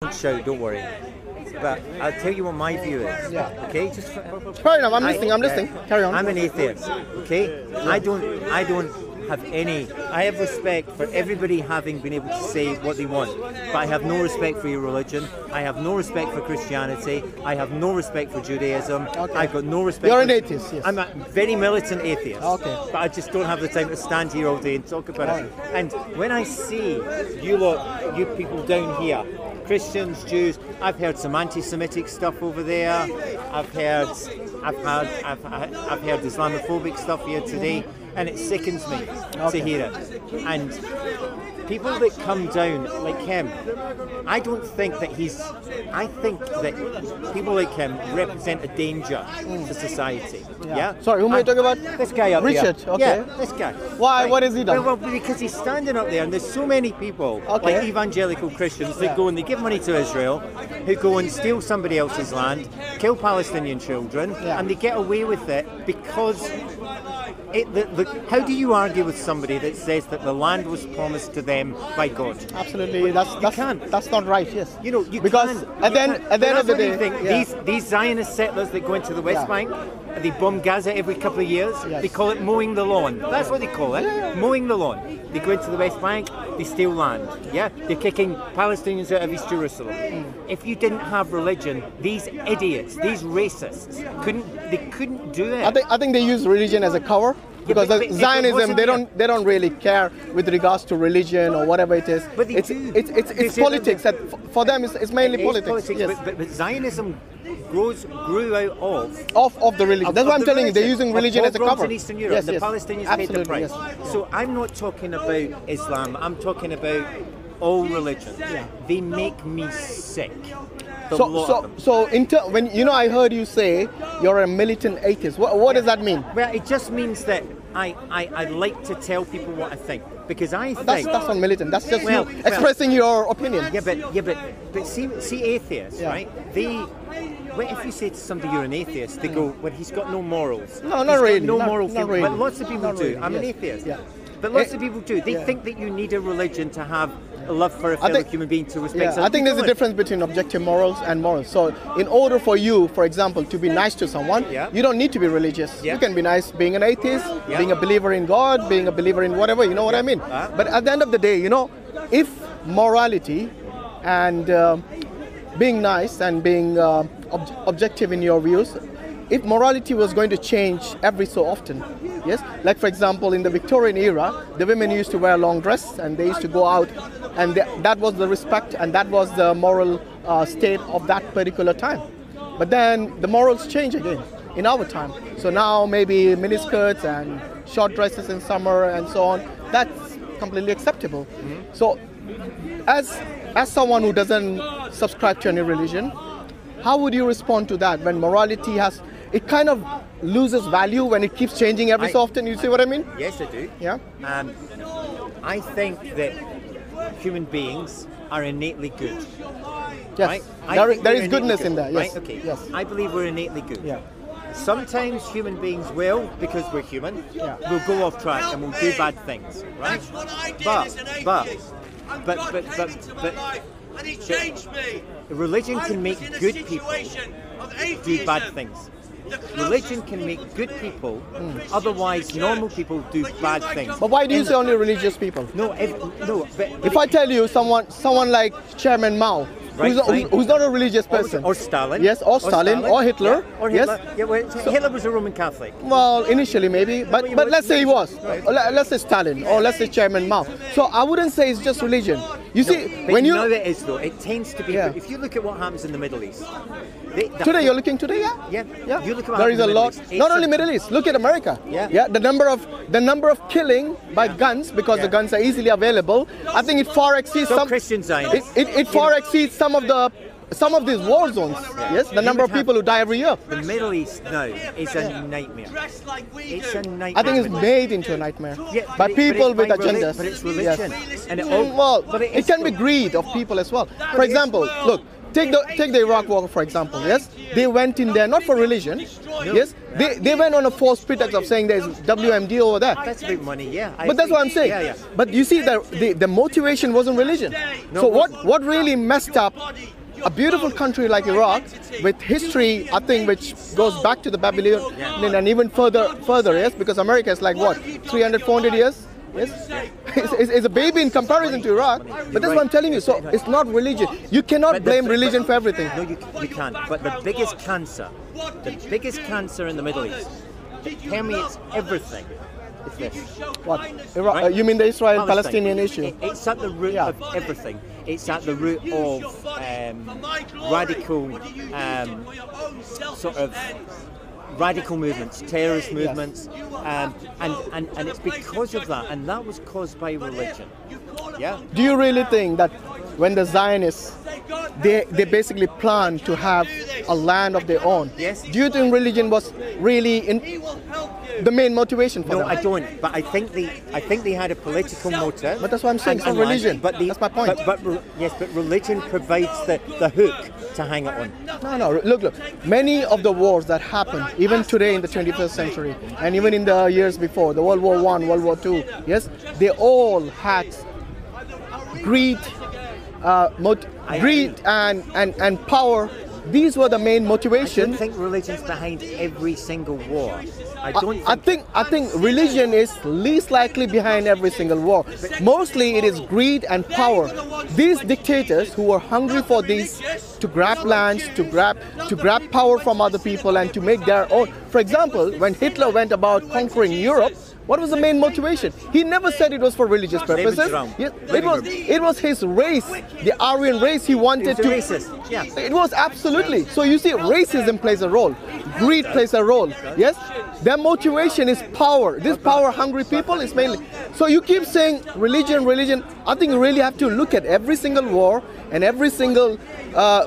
Don't shout, don't worry. But I'll tell you what my view is. Yeah. Okay. Just fair enough. I'm listening. Carry on. I'm an atheist. Okay. Yeah. I don't have any. I have respect for everybody having been able to say what they want, but I have no respect for your religion. I have no respect for Christianity. I have no respect for Judaism. Okay. I've got no respect. You're an atheist. Yes. I'm a very militant atheist. Okay. But I just don't have the time to stand here all day and talk about it. And when I see you people down here, Christians, Jews, I've heard some anti-Semitic stuff over there. I've heard Islamophobic stuff here today, and it sickens me to hear it. And people that come down like him, I don't think that I think that people like him represent a danger to society. Yeah. Sorry, who am I talking about? This guy up Richard. there. Okay. Yeah, this guy. Why? Like, what has he done? Well, because he's standing up there, and there's so many people, like evangelical Christians, that go and they give money to Israel, who go and steal somebody else's land, kill Palestinian children, and they get away with it because. How do you argue with somebody that says that the land was promised to them by God? Absolutely, that's not right. Yes, you because at the end of the day, these Zionist settlers that go into the West Bank, they bomb Gaza every couple of years. They call it mowing the lawn. That's what they call it, mowing the lawn. They go into the West Bank, they steal land. Yeah, they're kicking Palestinians out of East Jerusalem. If you didn't have religion, these idiots, these racists, couldn't do it. I think they use religion as a cover. Because Zionism, they don't really care with regards to religion or whatever it is. But it's politics. For them, it's mainly politics. Yes. But Zionism grew out of the religion. That's what I'm telling you. They're using religion as a cover. In Eastern Europe, the Palestinians paid the price. Yes. So I'm not talking about Islam. I'm talking about all religions. They make me sick. When I heard you say you're a militant atheist, what does that mean? Well, it just means that I like to tell people what I think, because I think that's not militant. That's just you expressing your opinion. But see atheists, right? If you say to somebody you're an atheist, they go, well, he's got no morals. No, not really. No moral not really. But lots of people do. I'm an atheist. Yeah. But lots of people do. They think that you need a religion to have a love for a fellow human being, to respect. I think there's a difference between objective morals and morals. So in order for you, for example, to be nice to someone, you don't need to be religious. You can be nice being an atheist, being a believer in God, being a believer in whatever, you know what I mean? But at the end of the day, if morality and being nice and being objective in your views, if morality was going to change every so often, yes, like for example in the Victorian era, the women used to wear long dress and they used to go out, and that was the respect and that was the moral state of that particular time. But then the morals change again in our time. So now maybe miniskirts and short dresses in summer and so on, that's completely acceptable. So as someone who doesn't subscribe to any religion, how would you respond to that when morality it kind of loses value when it keeps changing every so often? You see what I mean? Yes, I do. Yeah. I think that human beings are innately good. Yes. Right? There is goodness in that. Yes. Right? Okay. Yes. I believe we're innately good. Yeah. Sometimes human beings will, because we're human, will go off track and will do bad things. Right? But religion can make good people do bad things. Religion can make good people, otherwise normal people do bad things. But why do you say only religious people? If I tell you someone like Chairman Mao, who's not a religious person. Or Stalin. Yes, or Stalin, or Hitler. Yeah, or Hitler. Yes. Yeah, well, Hitler was a Roman Catholic. Well, initially maybe, but let's say he was. Let's say Stalin, or let's say Chairman Mao. So I wouldn't say it's just religion. You see, when you know it is though, it tends to be. If you look at what happens in the Middle East. You're looking today, yeah. You look at there is a lot. Not only Middle East. Look at America. Yeah. The number of killing by guns, because the guns are easily available. I think it far exceeds some Christian Zionists. It far exceeds some of these war zones. Yes, the number of people who die every year. The Middle East now is a nightmare. It's a nightmare. I think it's made into a nightmare by people with agendas. But it's religion, and it can be greed of people as well. For example, look. take the Iraq war, for example. Yes, they went in there not for religion. Yes, they went on a false pretext of saying there's WMD over there. That's about money, yeah. But that's what I'm saying. Yeah. But you see, the motivation wasn't religion. No, so what really messed up a beautiful country like Iraq, with history, I think, which goes back to the Babylonian and even further, yes, because America is like what, 300, 400 years? Yes, it's a baby in comparison to Iraq. But that's what I'm telling you. So it's not religion. You cannot blame religion for everything. No, you can't. But the biggest cancer in the Middle East, that permeates everything, is this. What? Iraq, right? You mean the Israel-Palestinian issue? It's at the root of everything. It's at the root of radical sort of radical movements, terrorist movements, and it's because of that, and that was caused by religion. Yeah. Do you really think that when the Zionists, they basically plan to have a land of their own? Yes. Do you think religion was really the main motivation for them? No, I don't. But I think they had a political motive. But that's what I'm saying. It's not religion. That's my point. But religion provides the hook to hang it on. No. Look. Many of the wars that happened, even today in the 21st century, and even in the years before, the World War I, World War II, yes, they all had greed, and power. These were the main motivations. I don't think religion's behind every single war. I think religion is least likely behind every single war. Mostly it is greed and power. These dictators who were hungry for these, to grab lands, to grab power from other people and to make their own. For example, when Hitler went about conquering Europe, what was the main motivation? He never said it was for religious purposes. It was his race, the Aryan race. He wanted to. Racist. Yeah. It was absolutely. So you see, racism plays a role. Greed plays a role. Yes. Their motivation is power. These power-hungry people is mainly. So you keep saying religion. I think you really have to look at every single war and every single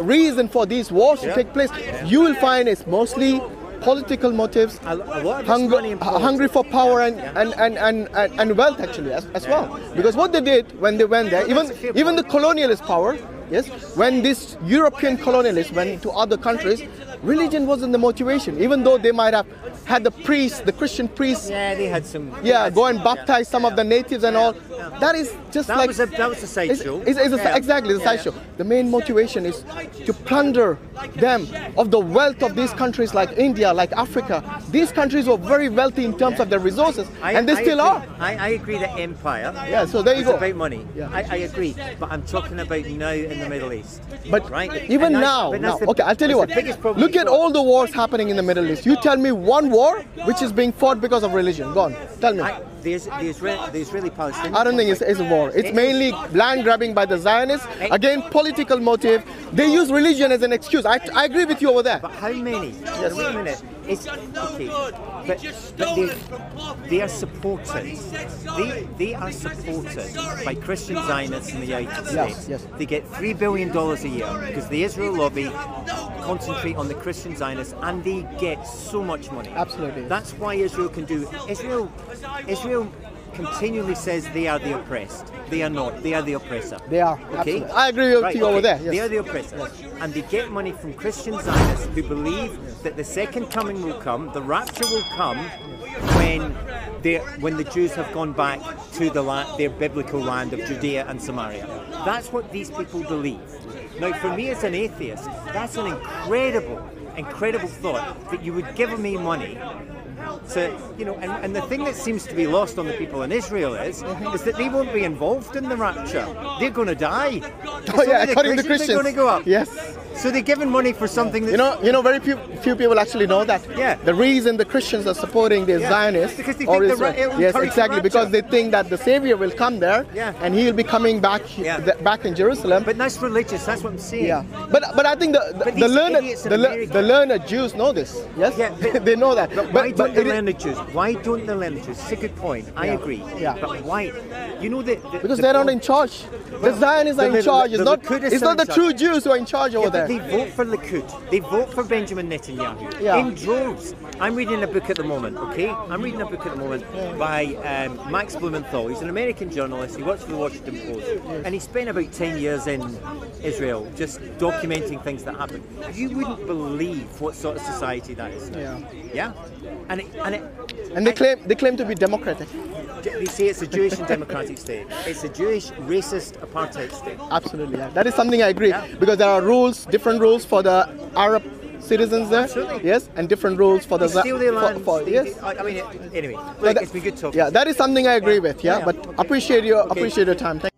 reason for these wars to take place. You will find it's mostly political motives, hungry for power and wealth actually as well. Because what they did when they went there, even the colonialist power, yes, when this European colonialists went to other countries, religion wasn't the motivation. Even though they might have had the priests, the Christian priests, they had some. Go and baptize some of the natives and all. That is just that was a sideshow. Exactly, the sideshow. The main motivation is to plunder them of the wealth of these countries like India, like Africa. These countries were very wealthy in terms of their resources, and they still are. I agree that empire. Yeah, so there you go. It's about money. Yeah. I agree, but I'm talking about now in the Middle East. But right? Even now, okay, I'll tell you what. Look at all the wars happening in the Middle East. You tell me one war which is being fought because of religion. Go on, tell me. The Israeli-Palestinian. I don't think it's a war. It's mainly land grabbing by the Zionists. Again, political motive. They use religion as an excuse. I agree with you over there. But how many? Yes. Wait a minute. It's okay. But they are supported. They are supported by Christian Zionists in the United States. Yes. They get $3 billion a year because the Israel lobby concentrate on the Christian Zionists, and they get so much money. Absolutely. That's why Israel can do. Israel continually says they are the oppressed. They are not. They are the oppressor. They are. Okay. Absolutely. I agree with you over there. Yes. They are the oppressor, and they get money from Christian Zionists who believe that the second coming will come, the rapture will come when the Jews have gone back to their biblical land of Judea and Samaria. That's what these people believe. Now, for me as an atheist, that's an incredible thought that you would give me money to, and the thing that seems to be lost on the people in Israel is that they won't be involved in the rapture. They're going to die. According to Christians. They're going to go up. Yes. So they're giving money for something that very few people actually know that. Yeah. The reason the Christians are supporting the Zionists because they think exactly, because they think that the Savior will come there and he will be coming back back in Jerusalem. But that's religious. That's what I'm saying. Yeah. But I think the learned Jews know this. Yes. Yeah. They know that. But why don't they learn the Jews? Why don't they learn the Jews? It's a good point. I agree. Yeah. But why? You know because they're not in charge. The Zionists are in charge. It's not the true Jews who are in charge over there. They vote for Likud. They vote for Benjamin Netanyahu in droves. I'm reading a book at the moment. Okay, I'm reading a book at the moment by Max Blumenthal. He's an American journalist. He works for the Washington Post, and he spent about 10 years in Israel just documenting things that happen. You wouldn't believe what sort of society that is. Yeah. And they claim to be democratic. They say it's a Jewish and democratic state. It's a Jewish, racist, apartheid state. Absolutely, yeah. That is something I agree. Because there are rules, different rules for the Arab citizens there. Absolutely. Yes, and different rules for the... steal their land. Yes. I mean, anyway, look, it's been good talking. Yeah, that is something I agree with, yeah. But appreciate your time. Thank